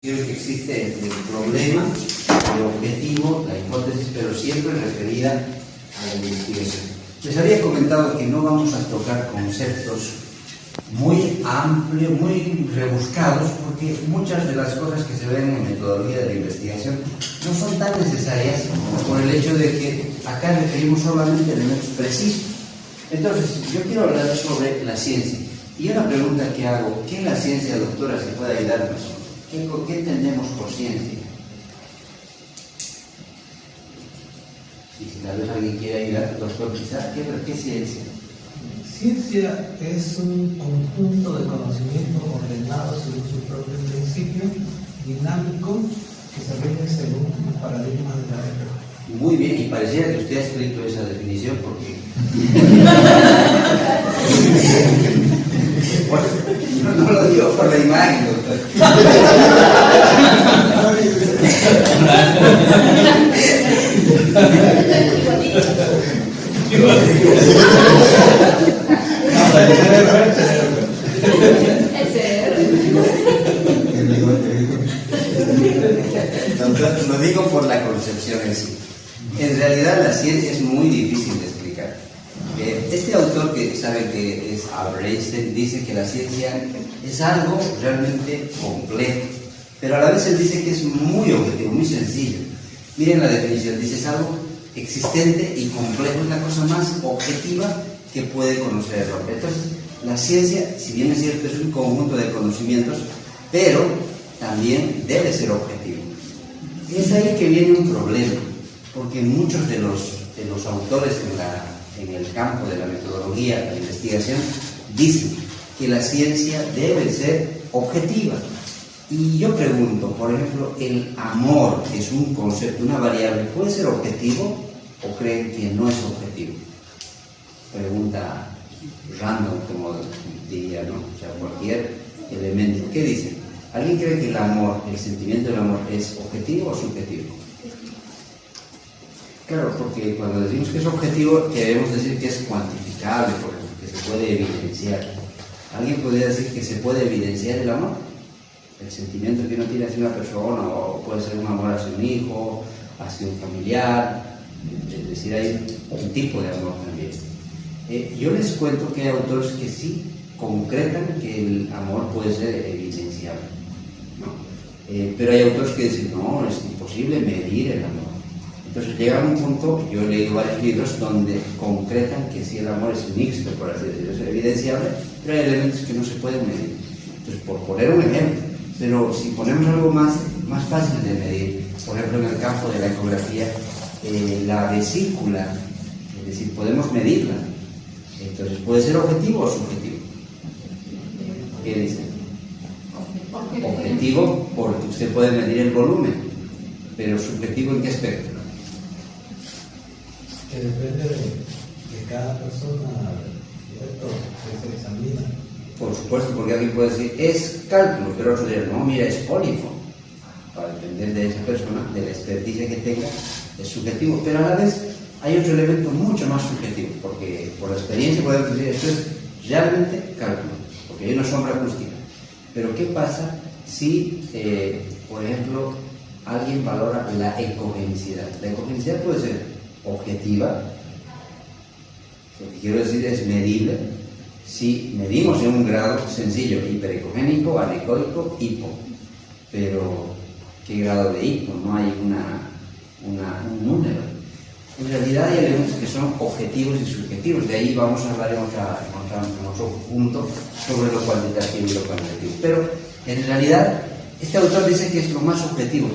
Creo que existe el problema, el objetivo, la hipótesis, pero siempre referida a la investigación. Les había comentado que no vamos a tocar conceptos muy amplios, muy rebuscados, porque muchas de las cosas que se ven en metodología de la investigación no son tan necesarias por el hecho de que acá referimos solamente elementos precisos. Entonces, yo quiero hablar sobre la ciencia. Y una pregunta que hago: ¿qué es la ciencia, doctora, si puede ayudarnos? ¿Qué entendemos por ciencia? Y si tal vez alguien quiere ayudar, doctor, quizás, ¿qué es ciencia? Ciencia es un conjunto de conocimientos ordenados según su propio principio, dinámico, que se rige según los paradigmas de la época. Muy bien, y pareciera que usted ha escrito esa definición porque... Bueno, no lo digo por la imagen, doctor. Lo digo por la concepción en sí. En realidad la ciencia es muy difícil de explicar. Este autor, que sabe que es Albert Einstein, dice que la ciencia es algo realmente complejo, pero a la vez él dice que es muy objetivo, muy sencillo. Miren la definición, dice: es algo existente y complejo, es la cosa más objetiva que puede conocer el hombre. Entonces, la ciencia, si bien es cierto, es un conjunto de conocimientos, pero también debe ser objetivo. Y es ahí que viene un problema, porque muchos de los autores en el campo de la metodología, de la investigación, dicen que la ciencia debe ser objetiva. Y yo pregunto, por ejemplo, ¿el amor, que es un concepto, una variable, puede ser objetivo o creen que no es objetivo? Pregunta random, como diría, ¿no? O sea, cualquier elemento. ¿Qué dicen? ¿Alguien cree que el amor, el sentimiento del amor, es objetivo o subjetivo? Claro, porque cuando decimos que es objetivo, queremos decir que es cuantificable, por ejemplo, que se puede evidenciar. ¿Alguien podría decir que se puede evidenciar el amor? El sentimiento que uno tiene hacia una persona, o puede ser un amor hacia un hijo, hacia un familiar, es decir, hay un tipo de amor también. Yo les cuento que hay autores que sí concretan que el amor puede ser evidenciable, ¿no? Pero hay autores que dicen: no, es imposible medir el amor. Entonces llega a un punto, yo he leído varios libros donde concretan que sí, el amor es mixto, por así decirlo, es evidenciable, pero hay elementos que no se pueden medir. Entonces, por poner un ejemplo, pero si ponemos algo más fácil de medir, por ejemplo, en el campo de la ecografía, la vesícula, es decir, podemos medirla. Entonces, ¿puede ser objetivo o subjetivo? ¿Qué dicen? Objetivo, porque usted puede medir el volumen, pero subjetivo, ¿en qué aspecto? Que depende de cada persona, ¿cierto?, que se examina. Por supuesto, porque alguien puede decir: es cálculo, pero otro dirá: no, mira, es polifo. Para depender de esa persona, de la experticia que tenga, es subjetivo, pero a la vez hay otro elemento mucho más subjetivo, porque por la experiencia podemos decir: esto es realmente cálculo, porque hay una sombra acústica. Pero ¿qué pasa si, por ejemplo, alguien valora la ecogenicidad? La ecogenicidad puede ser objetiva, lo que quiero decir es medible. Si medimos en un grado sencillo, hiperecogénico, anecoico, hipo, pero ¿qué grado de hipo? No hay un número. En realidad hay elementos que son objetivos y subjetivos. De ahí vamos a hablar en otro punto sobre lo cuantitativo y lo cualitativo. Pero en realidad este autor dice que es lo más objetivo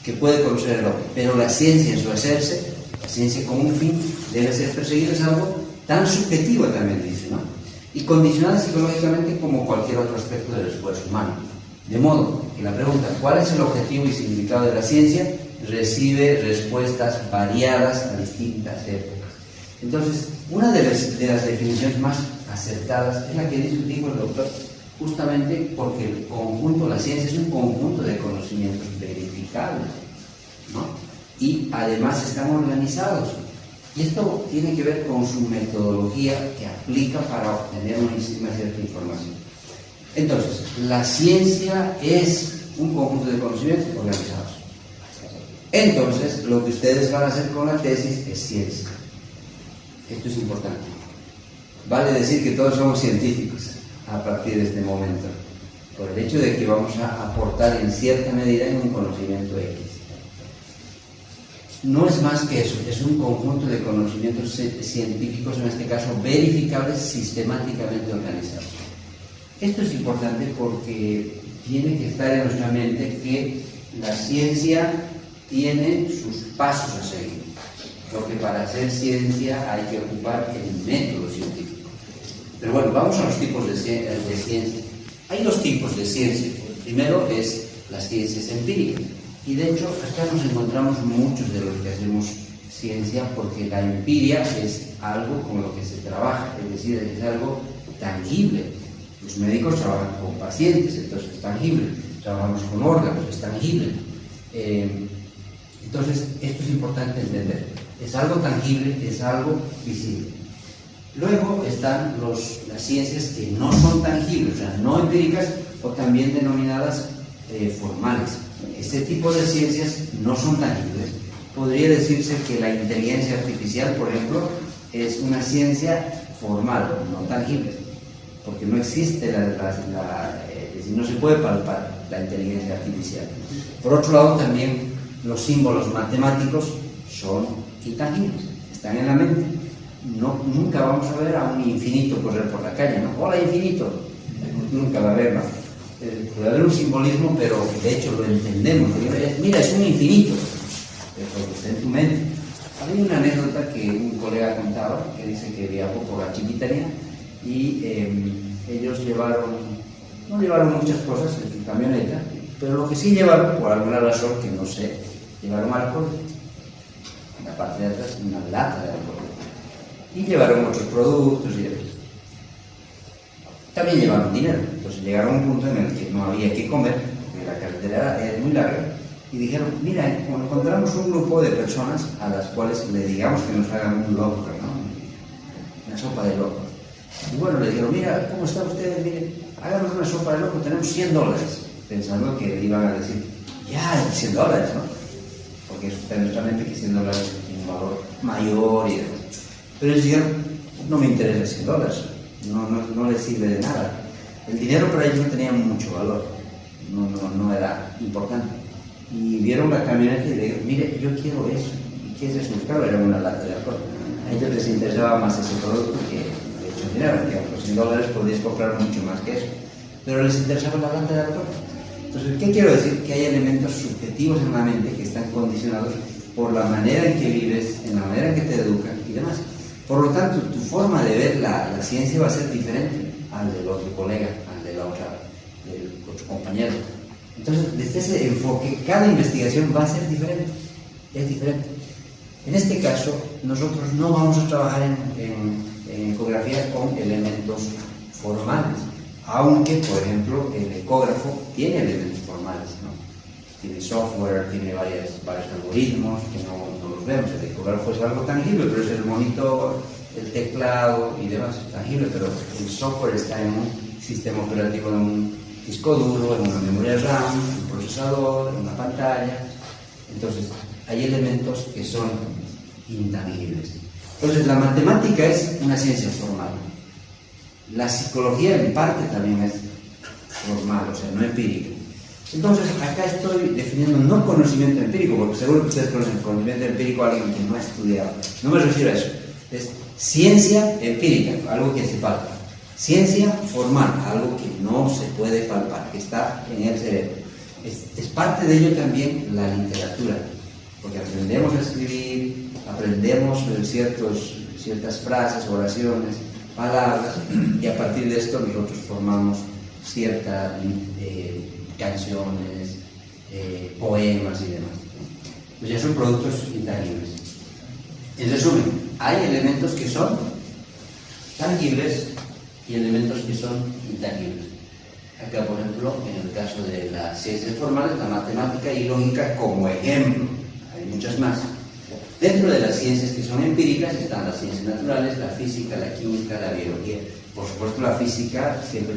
que puede conocer el hombre. Pero la ciencia en su hacerse, la ciencia como un fin, debe ser perseguida, es algo tan subjetivo también, dice, ¿no? Y condicionada psicológicamente como cualquier otro aspecto del esfuerzo humano. De modo que la pregunta: ¿cuál es el objetivo y significado de la ciencia?, recibe respuestas variadas a distintas épocas. Entonces, una de las definiciones más acertadas es la que dijo el doctor, justamente porque el conjunto, la ciencia es un conjunto de conocimientos verificables, ¿no? Y además están organizados. Y esto tiene que ver con su metodología que aplica para obtener una cierta información. Entonces, la ciencia es un conjunto de conocimientos organizados. Entonces, lo que ustedes van a hacer con la tesis es ciencia. Esto es importante. Vale decir que todos somos científicos a partir de este momento, por el hecho de que vamos a aportar en cierta medida en un conocimiento X. No es más que eso, es un conjunto de conocimientos científicos, en este caso verificables, sistemáticamente organizados. Esto es importante porque tiene que estar en nuestra mente que la ciencia tiene sus pasos a seguir, porque para hacer ciencia hay que ocupar el método científico. Pero bueno, vamos a los tipos de ciencia. Hay dos tipos de ciencia. El primero es las ciencias empíricas. Y de hecho, acá nos encontramos muchos de los que hacemos ciencia, porque la empiria es algo con lo que se trabaja, es decir, es algo tangible. Los médicos trabajan con pacientes, entonces es tangible. Trabajamos con órganos, es tangible. Entonces, esto es importante entender. Es algo tangible, es algo visible. Luego están las ciencias que no son tangibles, o sea, no empíricas, o también denominadas formales. Este tipo de ciencias no son tangibles. Podría decirse que la inteligencia artificial, por ejemplo, es una ciencia formal, no tangible, porque no existe no se puede palpar la inteligencia artificial. Por otro lado, también los símbolos matemáticos son intangibles, están en la mente. Nunca vamos a ver a un infinito correr por la calle, ¿no? Hola, infinito. Nunca va a haber, ¿no? Puede haber un simbolismo, pero de hecho lo entendemos. Mira, es un infinito, porque está en tu mente. Hay una anécdota que un colega contaba, que dice que viajó por la Chiquitania y ellos no llevaron muchas cosas en su camioneta, pero lo que sí llevaron, por alguna razón que no sé, llevaron alcohol. En la parte de atrás, una lata de alcohol. Y llevaron otros productos y demás. También llevaron dinero. Entonces llegaron a un punto en el que no había que comer, porque la carretera era muy larga, y dijeron, mira, encontramos un grupo de personas a las cuales le digamos que nos hagan un locro, ¿no? Una sopa de locro. Y bueno, le dijeron, mira, ¿cómo están ustedes? Miren, háganos una sopa de locro, tenemos $100, pensando que iban a decir, ya, $100, ¿no? Porque eso está en nuestra mente que $100 tiene un valor mayor y demás. Pero ellos dijeron, no me interesa $100, no les sirve de nada. El dinero para ellos no tenía mucho valor, no era importante. Y vieron la camioneta y le dijeron, mire, yo quiero eso. ¿Y qué es eso? Claro, era una lata de alcohol. A ellos les interesaba más ese producto que de hecho el dinero, que por $100 podías comprar mucho más que eso. Pero les interesaba la lata de alcohol. Entonces, ¿qué quiero decir? Que hay elementos subjetivos en la mente que están condicionados por la manera en que vives, en la manera en que te educan y demás. Por lo tanto, tu forma de ver la ciencia va a ser diferente al del otro colega, al del otro compañero. Entonces, desde ese enfoque, cada investigación va a ser diferente, es diferente. En este caso, nosotros no vamos a trabajar en ecografía con elementos formales, aunque, por ejemplo, el ecógrafo tiene elementos formales, ¿no? Tiene software, tiene varios algoritmos que no los vemos. El ecógrafo es algo tangible, pero es el monitor, el teclado y demás, es tangible, pero el software está en un sistema operativo, en un disco duro, en una memoria RAM, en un procesador, en una pantalla. Entonces, hay elementos que son intangibles. Entonces, la matemática es una ciencia formal. La psicología, en parte, también es formal, o sea, no empírica. Entonces, acá estoy definiendo no conocimiento empírico, porque seguro que ustedes conocen conocimiento empírico a alguien que no ha estudiado. No me refiero a eso. Es ciencia empírica, algo que se palpa. Ciencia formal, algo que no se puede palpar, que está en el cerebro. Es parte de ello también la literatura, porque aprendemos a escribir, aprendemos ciertas frases, oraciones, palabras, y a partir de esto nosotros formamos ciertas canciones, poemas y demás. Pues ya son productos intangibles. En resumen, hay elementos que son tangibles y elementos que son intangibles. Acá, por ejemplo, en el caso de las ciencias formales, la matemática y lógica como ejemplo. Hay muchas más. Dentro de las ciencias que son empíricas están las ciencias naturales, la física, la química, la biología. Por supuesto, la física siempre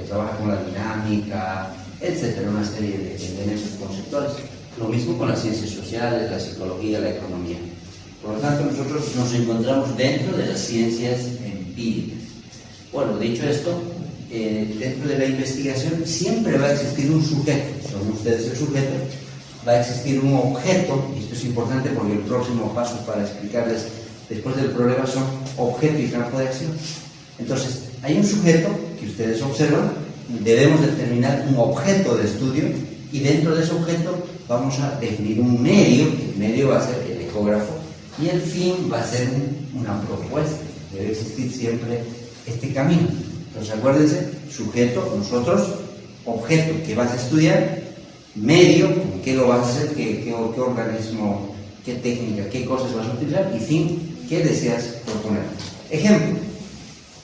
trabaja con la dinámica, etcétera, una serie de elementos conceptuales. Lo mismo con las ciencias sociales, la psicología, la economía. Por lo tanto, nosotros nos encontramos dentro de las ciencias empíricas. Bueno, dicho esto, dentro de la investigación siempre va a existir un sujeto, son ustedes el sujeto, va a existir un objeto, y esto es importante porque el próximo paso para explicarles después del problema son objeto y campo de acción. Entonces, hay un sujeto que ustedes observan, debemos determinar un objeto de estudio y dentro de ese objeto vamos a definir un medio, el medio va a ser el ecógrafo y el fin va a ser una propuesta, debe existir siempre este camino. Entonces acuérdense, sujeto, nosotros, objeto, ¿qué vas a estudiar? Medio, ¿con qué lo vas a hacer? ¿Qué organismo, qué técnica, qué cosas vas a utilizar? Y fin, ¿qué deseas proponer? Ejemplo,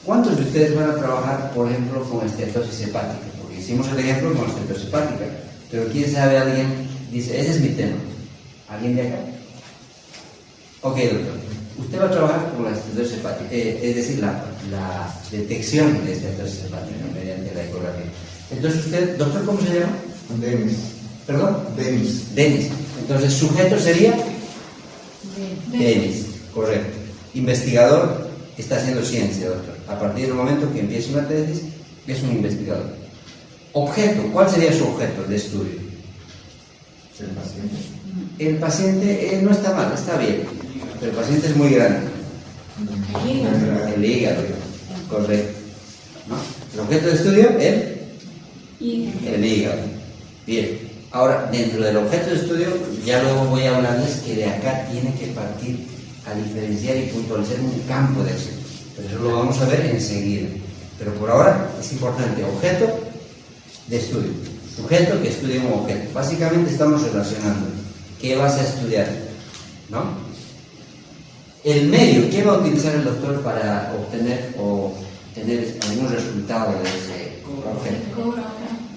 ¿cuántos de ustedes van a trabajar, por ejemplo, con estenosis hepática? Porque hicimos el ejemplo con estenosis hepática, pero ¿quién sabe? Alguien dice, ese es mi tema. ¿Alguien de acá? Ok, doctor. Usted va a trabajar con la estenosis hepática, es decir, la detección de estenosis hepática mediante la ecografía. Entonces usted, doctor, ¿cómo se llama? Denis. ¿Perdón? Denis. Denis. Entonces, sujeto sería Denis, correcto. Investigador, está haciendo ciencia, doctor. A partir del momento que empieza una tesis, es un investigador. Objeto, ¿cuál sería su objeto de estudio? El paciente. El paciente no está mal, está bien, pero el paciente es muy grande. El hígado, correcto. ¿No? El objeto de estudio, el hígado. Bien. Ahora, dentro del objeto de estudio, ya luego voy a hablarles que de acá tiene que partir a diferenciar y puntualizar un campo de acción. Pero eso lo vamos a ver enseguida. Pero por ahora es importante, objeto de estudio. Sujeto que estudia un objeto. Básicamente estamos relacionando. ¿Qué vas a estudiar? ¿No? El medio, ¿qué va a utilizar el doctor para obtener o tener algún resultado de ese objeto?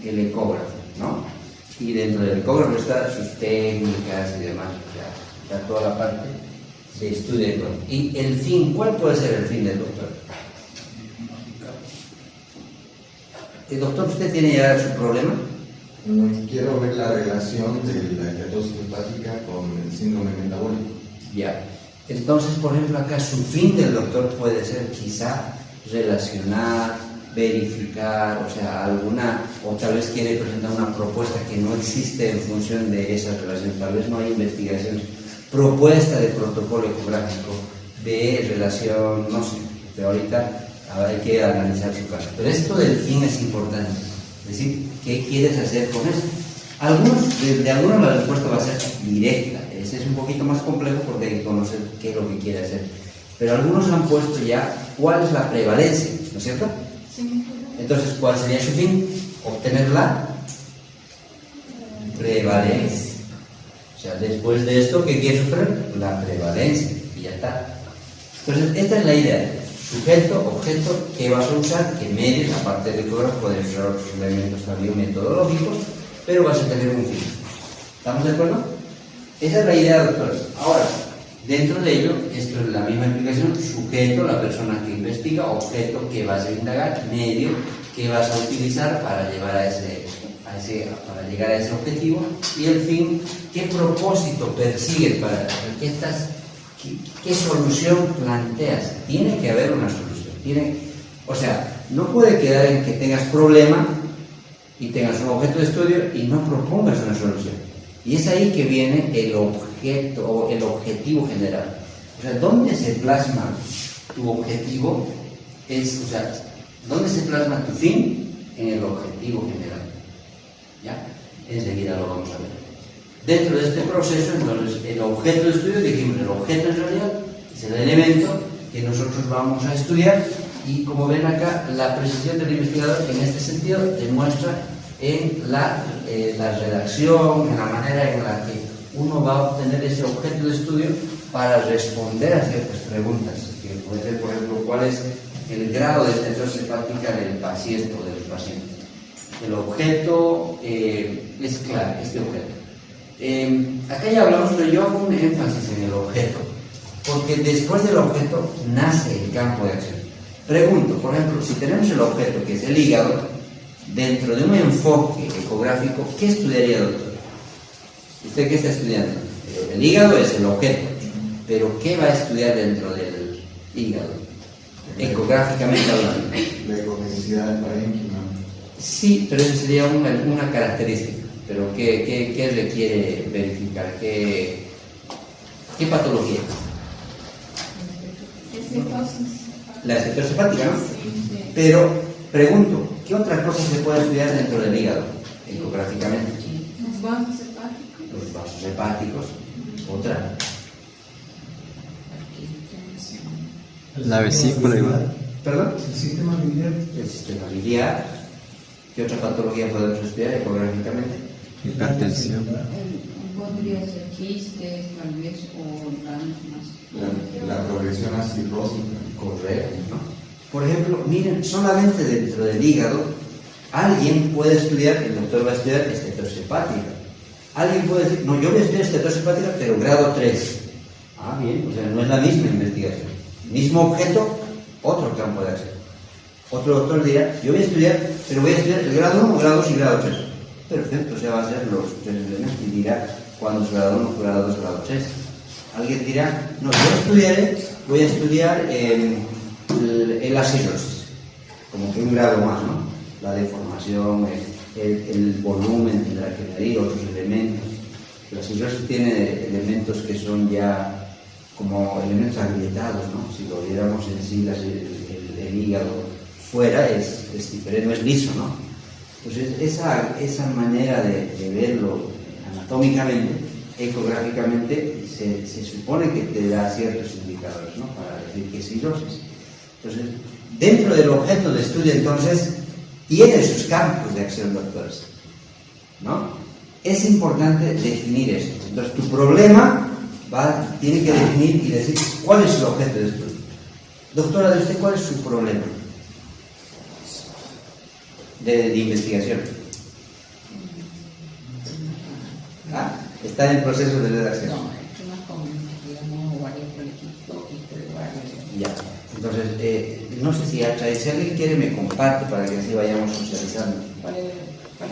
El ecógrafo, ¿no? Y dentro del ecógrafo están sus técnicas y demás, o sea, está toda la parte de estudio. Y el fin, ¿cuál puede ser el fin del doctor? El doctor, ¿usted tiene ya su problema? Quiero ver la relación de la estenosis hepática con el síndrome metabólico. Ya. Entonces, por ejemplo, acá su fin del doctor puede ser quizá relacionar, verificar, o sea, alguna, o tal vez quiere presentar una propuesta que no existe en función de esas relaciones, tal vez no hay investigaciones, propuesta de protocolo ecográfico, de relación, no sé, pero ahorita hay que analizar su caso. Pero esto del fin es importante, es decir, ¿qué quieres hacer con esto? De algunos la respuesta va a ser directa, ese es un poquito más complejo porque hay que conocer qué es lo que quiere hacer. Pero algunos han puesto ya cuál es la prevalencia, ¿no es cierto? Sí. Entonces, ¿cuál sería su fin? Obtener la prevalencia. O sea, después de esto, ¿qué quiere obtener? La prevalencia, y ya está. Entonces, esta es la idea. Sujeto, objeto, ¿qué vas a usar? ¿Qué medios? Aparte del ecógrafo, pueden usar otros elementos también metodológicos, pero vas a tener un fin. ¿Estamos de acuerdo? Esa es la idea, doctores. Ahora, dentro de ello, esto es la misma explicación, sujeto, la persona que investiga, objeto, que vas a indagar, medio, que vas a utilizar para llevar para llegar a ese objetivo, y el fin, qué propósito persigues para qué solución planteas. Tiene que haber una solución. O sea, no puede quedar en que tengas problema y tengas un objeto de estudio y no propongas una solución. Y es ahí que viene el objeto o el objetivo general. O sea, ¿dónde se plasma tu objetivo? ¿Dónde se plasma tu fin? En el objetivo general. ¿Ya? Enseguida lo vamos a ver. Dentro de este proceso, entonces, el objeto de estudio, dijimos, el objeto en realidad es el elemento que nosotros vamos a estudiar, y como ven acá, la precisión del investigador en este sentido demuestra en la redacción, en la manera en la que uno va a obtener ese objeto de estudio para responder a ciertas preguntas, que puede ser, por ejemplo, cuál es el grado de estenosis hepática del paciente o de los pacientes. El objeto es claro, este objeto. Acá ya hablamos, pero yo hago un énfasis en el objeto, porque después del objeto nace el campo de acción. Pregunto, por ejemplo, si tenemos el objeto que es el hígado, dentro de un enfoque ecográfico, ¿qué estudiaría, doctor? ¿Usted qué está estudiando? El hígado es el objeto, pero ¿qué va a estudiar dentro del hígado? Ecográficamente hablando. La ecogenicidad del parénquima. Sí, pero eso sería una característica. Pero ¿qué requiere verificar? ¿Qué patología? La cetosis hepática, ¿no? Pero, pregunto, ¿qué otras cosas se puede estudiar dentro del hígado, ecográficamente? Los vasos hepáticos. Los vasos hepáticos, otra. La vesícula igual. ¿Perdón? El sistema biliar. El sistema biliar. ¿Qué otra patología podemos estudiar ecográficamente? Hipertensión. Podría ser quistes, tal vez, o más. La progresión a cirrosis. Correcto, ¿no? Por ejemplo, miren, solamente dentro del hígado, alguien puede estudiar, el doctor va a estudiar estetosis hepática. Alguien puede decir, no, yo voy a estudiar estetosis hepática, pero grado 3. Ah, bien, o sea, no es la misma investigación. Mismo objeto, otro campo de acción. Otro doctor dirá, yo voy a estudiar, pero voy a estudiar el grado 1, grado 2 y grado 3. Perfecto, o sea, va a ser los 3 elementos y dirá cuándo es grado 1, grado 2, grado 3. Alguien dirá, no, yo voy a estudiar la cirrosis, como que un grado más, ¿no? La deformación, el volumen tendrá que medir, otros elementos. La cirrosis tiene elementos que son ya como elementos agrietados, ¿no? Si lo viéramos en sí, el hígado fuera es diferente, no es liso, ¿no? Entonces, esa manera de verlo anatómicamente, ecográficamente, se supone que te da ciertos indicadores, ¿no? Para decir que es cirrosis. Entonces, dentro del objeto de estudio, entonces, tiene sus campos de acción, doctores, ¿no? Es importante definir esto. Entonces, tu problema tiene que definir y decir cuál es el objeto de estudio. Doctora, ¿de usted cuál es su problema de investigación? Está en el proceso de redacción. No, es más como, digamos, ovario poliquístico y ovario. Ya. Entonces, no sé si alguien quiere me comparte para que así vayamos socializando. ¿Cuál es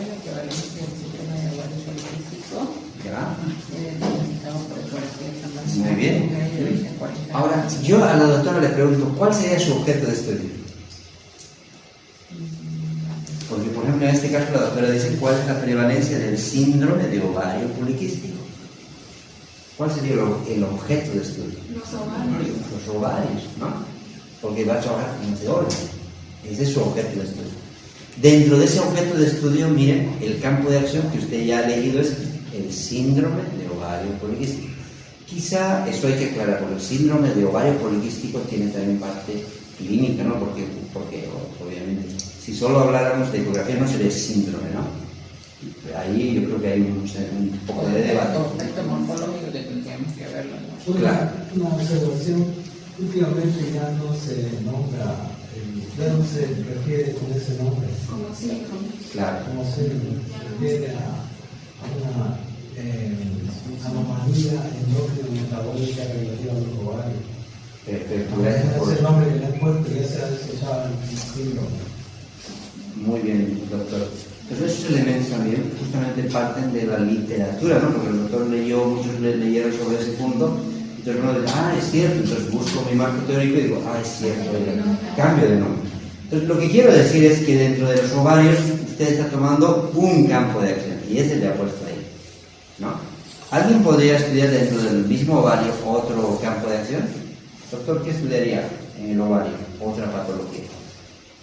la equivalencia del sistema de ovario poliquístico? ¿Ya? Delimitado por el corazón. Muy bien. Ahora, yo a la doctora le pregunto, ¿cuál sería su objeto de estudio? Porque, por ejemplo, en este caso la doctora dice cuál es la prevalencia del síndrome de ovario poliquístico. ¿Cuál sería el objeto de estudio? Los ovarios. Los ovarios, ¿no? Porque va a trabajar con ese órgano. Ese es su objeto de estudio. Dentro de ese objeto de estudio, miren, el campo de acción que usted ya ha leído es el síndrome de ovario poliquístico. Quizá eso hay que aclarar, porque el síndrome de ovario poliquístico tiene también parte clínica, ¿no? Porque obviamente, si solo habláramos de ecografía no sería síndrome, ¿no? Ahí yo creo que hay un poco de debate. Aspecto morfológico que tendríamos que verlo, ¿no? Claro. Una observación, últimamente ya no se nombra, ya no se refiere con ese nombre, Como síndrome. Claro. como se refiere a una anomalía endocrino-metabólica relativa a los ovarios. Perfecto, gracias por Ese eso. nombre que le han puesto ya se ha desechado el síndrome. Muy bien, doctor. Entonces esos elementos también justamente parten de la literatura, ¿no? Porque el doctor leyó, muchos leyeron sobre ese punto, entonces uno dice, es cierto, entonces busco mi marco teórico y digo, es cierto, cambio de nombre. Entonces lo que quiero decir es que dentro de los ovarios usted está tomando un campo de acción y ese le ha puesto ahí, ¿no? ¿Alguien podría estudiar dentro del mismo ovario otro campo de acción? Doctor, ¿qué estudiaría en el ovario? Otra patología.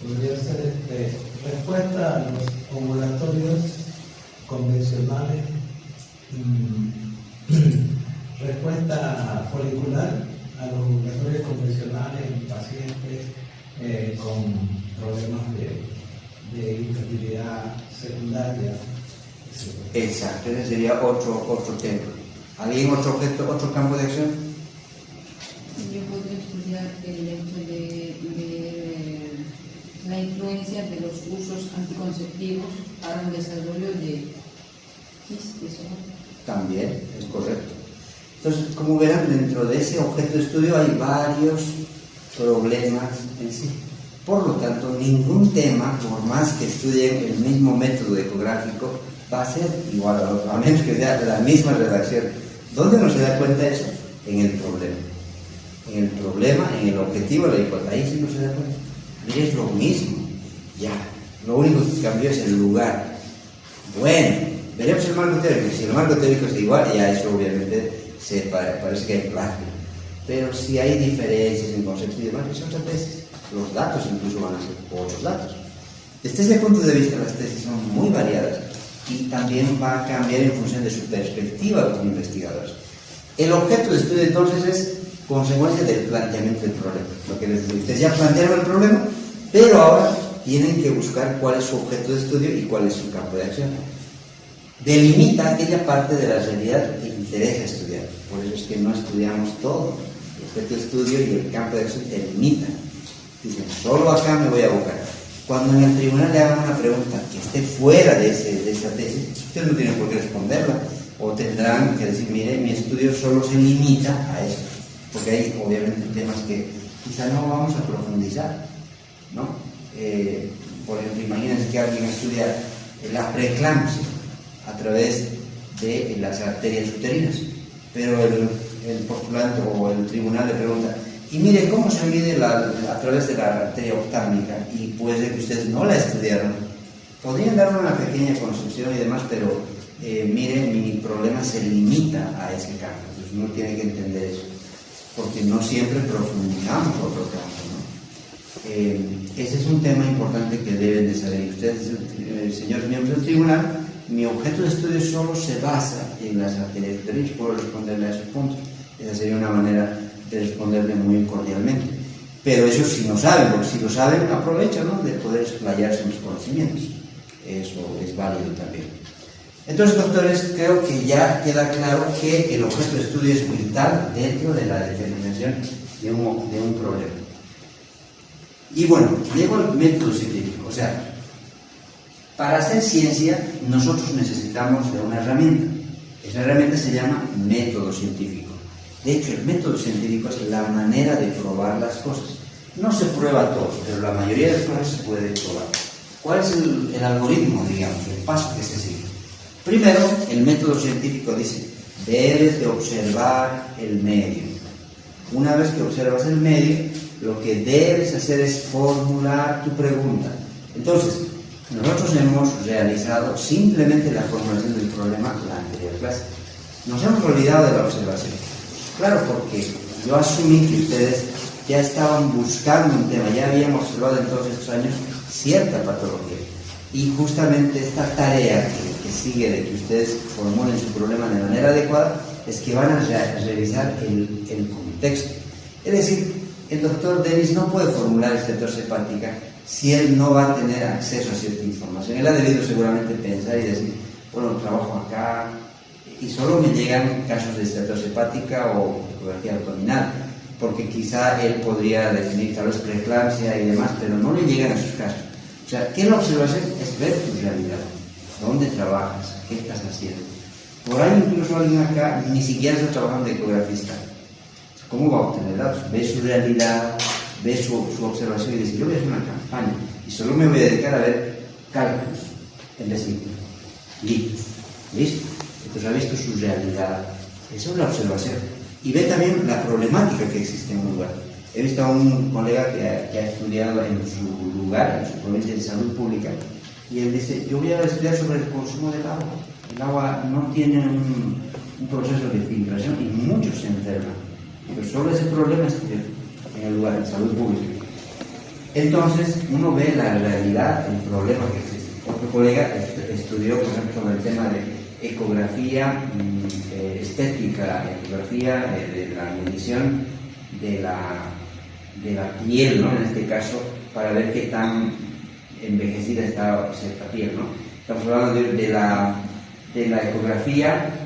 Podría ser respuesta a los ovulatorios convencionales, respuesta folicular a los ovulatorios convencionales en pacientes con problemas de infertilidad secundaria, etc. Exacto, ese sería otro tema. ¿Alguien otro campo de acción? Yo podría estudiar el hecho de la influencia de los usos anticonceptivos para un desarrollo de quistes. También, es correcto. Entonces, como verán, dentro de ese objeto de estudio hay varios problemas en sí. Por lo tanto, ningún tema, por más que estudien el mismo método ecográfico, va a ser igual al otro, a menos que sea la misma redacción. ¿Dónde no se da cuenta eso? En el problema. En el problema, en el objetivo de la hipótesis. Ahí sí no se da cuenta. Mire, es lo mismo. Ya. Lo único que cambió es el lugar. Bueno, veremos el marco teórico. Si el marco teórico es igual, ya eso obviamente parece que hay plagio. Pero si hay diferencias en conceptos y demás, eso otras veces. Los datos incluso van a ser otros datos. Desde ese punto de vista, las tesis son muy variadas y también va a cambiar en función de su perspectiva como investigadores. El objeto de estudio entonces es consecuencia del planteamiento del problema. Lo que les digo, ustedes ya plantearon el problema, pero ahora tienen que buscar cuál es su objeto de estudio y cuál es su campo de acción. Delimita aquella parte de la realidad que interesa estudiar. Por eso es que no estudiamos todo. El objeto de estudio y el campo de acción delimitan. Dicen, solo acá me voy a abocar. Cuando en el tribunal le hagan una pregunta que esté fuera de esa tesis, ustedes no tienen por qué responderla. O tendrán que decir, mire, mi estudio solo se limita a eso. Porque hay obviamente temas que quizá no vamos a profundizar, ¿no? Por ejemplo, imagínense que alguien estudia la preeclampsia a través de las arterias uterinas, pero el postulante o el tribunal le pregunta, y mire, ¿cómo se mide a través de la arteria oftálmica? Y puede que ustedes no la estudiaron. Podrían darle una pequeña concepción y demás, pero mire, mi problema se limita a ese campo. Entonces uno tiene que entender eso, porque no siempre profundizamos otro campo, ¿no? Ese es un tema importante que deben de saber. Y ustedes, señores miembros del tribunal, mi objeto de estudio solo se basa en las arterias uterinas. Puedo responderle a esos puntos. Esa sería una manera de responderle muy cordialmente. Pero ellos sí no saben, porque si lo saben, aprovechan, ¿no?, de poder explayarse en los conocimientos. Eso es válido también. Entonces, doctores, creo que ya queda claro que el objeto de estudio es vital dentro de la determinación de un problema. Y bueno, llego al método científico. O sea, para hacer ciencia, nosotros necesitamos de una herramienta. Esa herramienta se llama método científico. De hecho, el método científico es la manera de probar las cosas. No se prueba todo, pero la mayoría de las cosas se puede probar. ¿Cuál es el algoritmo, digamos, el paso que se sigue? Primero, el método científico dice, debes de observar el medio. Una vez que observas el medio, lo que debes hacer es formular tu pregunta. Entonces, nosotros hemos realizado simplemente la formulación del problema la anterior clase. Nos hemos olvidado de la observación. Claro, porque yo asumí que ustedes ya estaban buscando un tema, ya habían observado en todos estos años cierta patología. Y justamente esta tarea que sigue de que ustedes formulen su problema de manera adecuada es que van a revisar el contexto. Es decir, el doctor Dennis no puede formular esteatosis hepática si él no va a tener acceso a cierta información. Él ha debido seguramente pensar y decir, bueno, trabajo acá y solo me llegan casos de esteatosis hepática o ecografía abdominal, porque quizá él podría definir tal vez preeclampsia y demás, pero no le llegan a esos casos. O sea, ¿qué es la observación? Es ver tu realidad. ¿Dónde trabajas? ¿Qué estás haciendo? Por ahí incluso alguien acá ni siquiera está trabajando de ecografista. ¿Cómo va a obtener datos? Ve su realidad, ve su observación y dice, yo voy a hacer una campaña y solo me voy a dedicar a ver cálculos en vesícula. ¿Listo? Entonces ha visto su realidad. Eso es la observación. Y ve también la problemática que existe en un lugar. He visto a un colega que ha estudiado en su lugar, en su provincia de salud pública, y él dice, yo voy a estudiar sobre el consumo del agua. El agua no tiene un proceso de filtración y muchos se enferman. Pero solo ese problema estudia en el lugar, en salud pública. Entonces, uno ve la realidad, el problema que existe. Otro colega estudió, por ejemplo, sobre el tema de ecografía estética, ecografía de la medición de la piel, ¿no? En este caso, para ver qué tan envejecida está cierta piel, ¿no? Estamos hablando de la ecografía.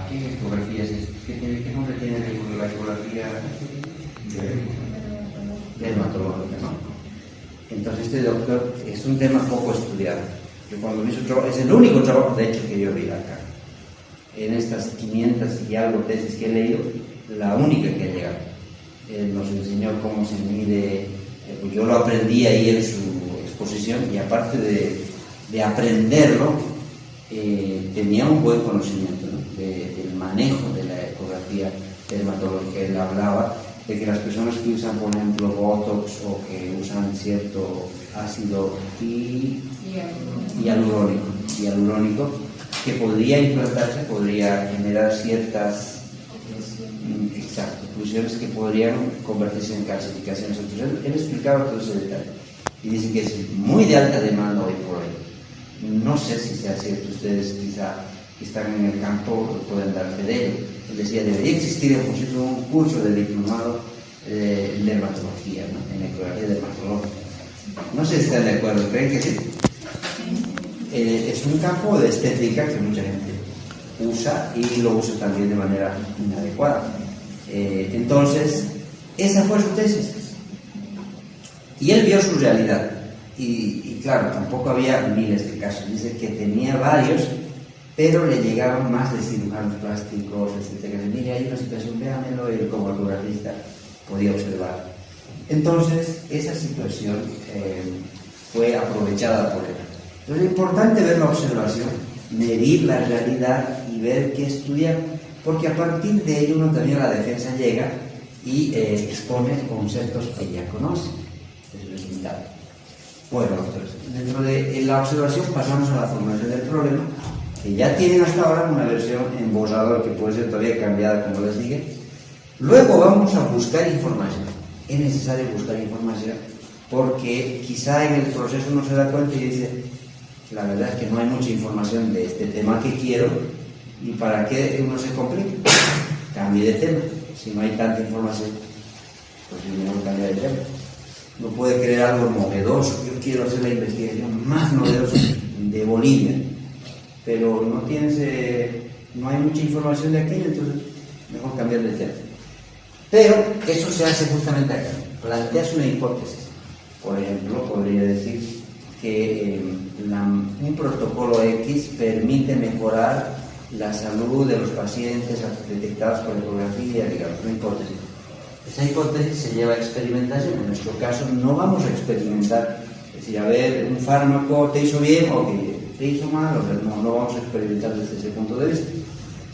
¿Qué ecografía es esto? ¿Qué nombre tiene la ecografía dermatológica, no? Entonces este doctor es un tema poco estudiado. Yo cuando me hizo trabajo, es el único trabajo de hecho que yo vi acá. En estas 500 y algo tesis que he leído, la única que ha llegado. Él nos enseñó cómo se mide Pues yo lo aprendí ahí en su exposición y aparte de aprenderlo, tenía un buen conocimiento, ¿no? Del manejo de la ecografía dermatológica. Él hablaba de que las personas que usan, por ejemplo, Botox o que usan cierto ácido hialurónico, que podría implantarse, podría generar ciertas oclusiones que podrían convertirse en calcificaciones. Entonces él explicaba todo ese detalle y dice que es muy de alta demanda hoy por hoy. No sé si sea cierto, ustedes quizá que están en el campo pueden dar fe de ello. Él decía, debería existir en función un curso de diplomado en dermatología, ¿no? En ecografía dermatológica. No sé si están de acuerdo, ¿creen que sí? Es un campo de estética que mucha gente usa y lo usa también de manera inadecuada. Entonces, esa fue su tesis. Y él vio su realidad. Y claro, tampoco había miles de casos. Dice que tenía varios, pero le llegaban más de cirujanos plásticos, etcétera. Mire, hay una situación, véamelo, y como ecografista podía observar. Entonces, esa situación fue aprovechada por él. Entonces, es importante ver la observación, medir la realidad y ver qué estudiar, porque a partir de ello uno también a la defensa llega y expone conceptos que ya conoce. Eso es limitado. Bueno, doctores, dentro de la observación pasamos a la formulación del problema, que ya tienen hasta ahora una versión en borrador que puede ser todavía cambiada como les dije. Luego vamos a buscar información. Es necesario buscar información porque quizá en el proceso uno se da cuenta y dice, la verdad es que no hay mucha información de este tema que quiero y para qué uno se complica. Cambie de tema. Si no hay tanta información, pues es mejor cambiar de tema. No puede crear algo novedoso. Yo quiero hacer la investigación más novedosa de Bolivia, pero no hay mucha información de aquello, entonces mejor cambiar de tema. Pero eso se hace justamente acá. Planteas una hipótesis. Por ejemplo, podría decir que un protocolo X permite mejorar la salud de los pacientes detectados por ecografía, digamos, una hipótesis. Esa hipótesis se lleva a experimentación. En nuestro caso no vamos a experimentar, es decir, a ver, un fármaco te hizo bien o que te hizo mal, o sea, no vamos a experimentar desde ese punto de vista.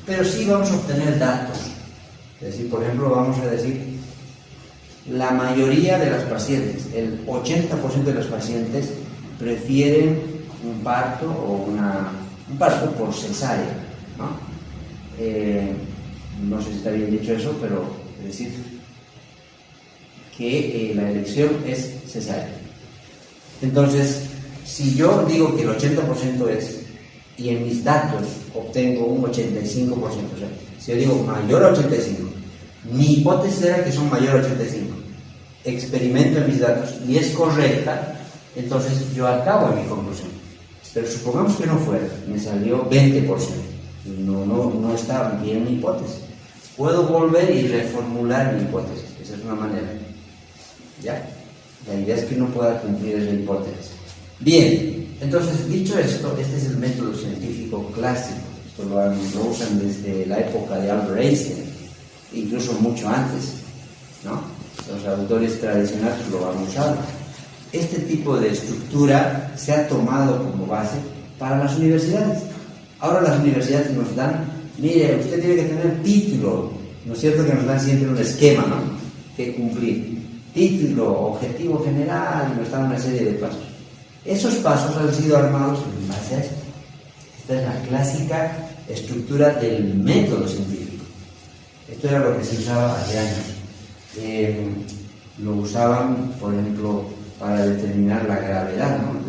Pero sí vamos a obtener datos. Es decir, por ejemplo, vamos a decir, la mayoría de las pacientes, el 80% de los pacientes prefieren un parto o un parto por cesárea, ¿no? No sé si está bien dicho eso, pero es decir, que la elección es cesárea. Entonces, si yo digo que el 80% es, y en mis datos obtengo un 85%, o sea, si yo digo mayor a 85, mi hipótesis era que son mayor a 85, experimento en mis datos y es correcta, entonces yo acabo en mi conclusión. Pero supongamos que no fuera, me salió 20%, no está bien mi hipótesis. Puedo volver y reformular mi hipótesis, esa es una manera. ¿Ya? La idea es que uno pueda cumplir esa hipótesis. Bien, entonces dicho esto, este es el método científico clásico. Esto lo usan desde la época de Albert Einstein, incluso mucho antes, ¿no? Los autores tradicionales lo han usado. Este tipo de estructura se ha tomado como base para las universidades. Ahora las universidades nos dan, mire, usted tiene que tener título, ¿no es cierto? Que nos dan siempre un esquema, ¿no?, que cumplir. Título, objetivo general, y nos dan una serie de pasos. Esos pasos han sido armados en base a esto. Esta es la clásica estructura del método científico. Esto era lo que se usaba hace años. Lo usaban, por ejemplo, para determinar la gravedad, ¿no?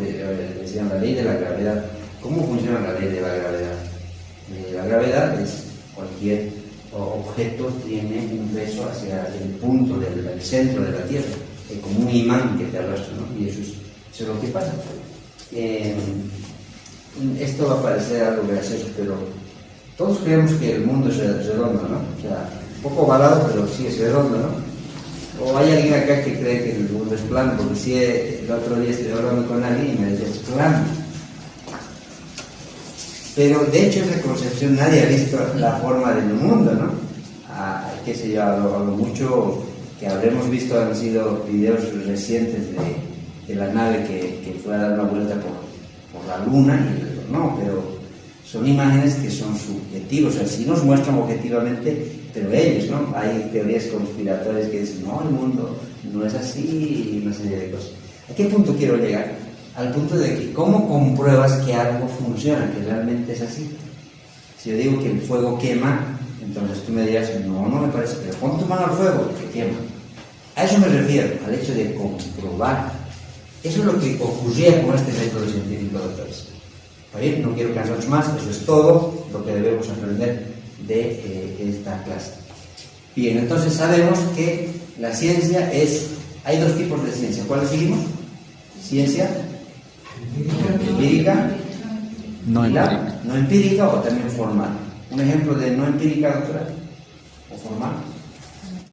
Decían la ley de la gravedad. ¿Cómo funciona la ley de la gravedad? La gravedad es cualquier objeto tiene un peso hacia el punto del centro de la Tierra, como un imán que te arrastra, ¿no? Y eso es lo que pasa. Esto va a parecer algo gracioso, pero todos creemos que el mundo es redondo, ¿no? O sea, un poco ovalado, pero sí es redondo, ¿no? O hay alguien acá que cree que el mundo es plano, porque sí, el otro día estoy hablando con alguien y me decía, es plano. Pero de hecho esa concepción nadie ha visto la forma del mundo, ¿no? Qué sé yo, hablo mucho que habremos visto han sido videos recientes de la nave que fue a dar una vuelta por la Luna, y no, pero son imágenes que son subjetivas, o sea, sí nos muestran objetivamente, pero ellos, ¿no? Hay teorías conspiratorias que dicen, no, el mundo no es así, y una serie de cosas. ¿A qué punto quiero llegar? Al punto de que, ¿cómo compruebas que algo funciona, que realmente es así? Si yo digo que el fuego quema, entonces tú me dirás, no me parece, pero pon tu mano al fuego, que quema. A eso me refiero, al hecho de comprobar. Eso es lo que ocurría con este método científico, doctores. Bien, no quiero cansaros más, eso es todo lo que debemos aprender de esta clase. Bien, entonces sabemos que la ciencia hay dos tipos de ciencia. ¿Cuáles seguimos? Ciencia empírica No y la empírica. no empírica o también formal. Un ejemplo de no empírica, doctora, o formal.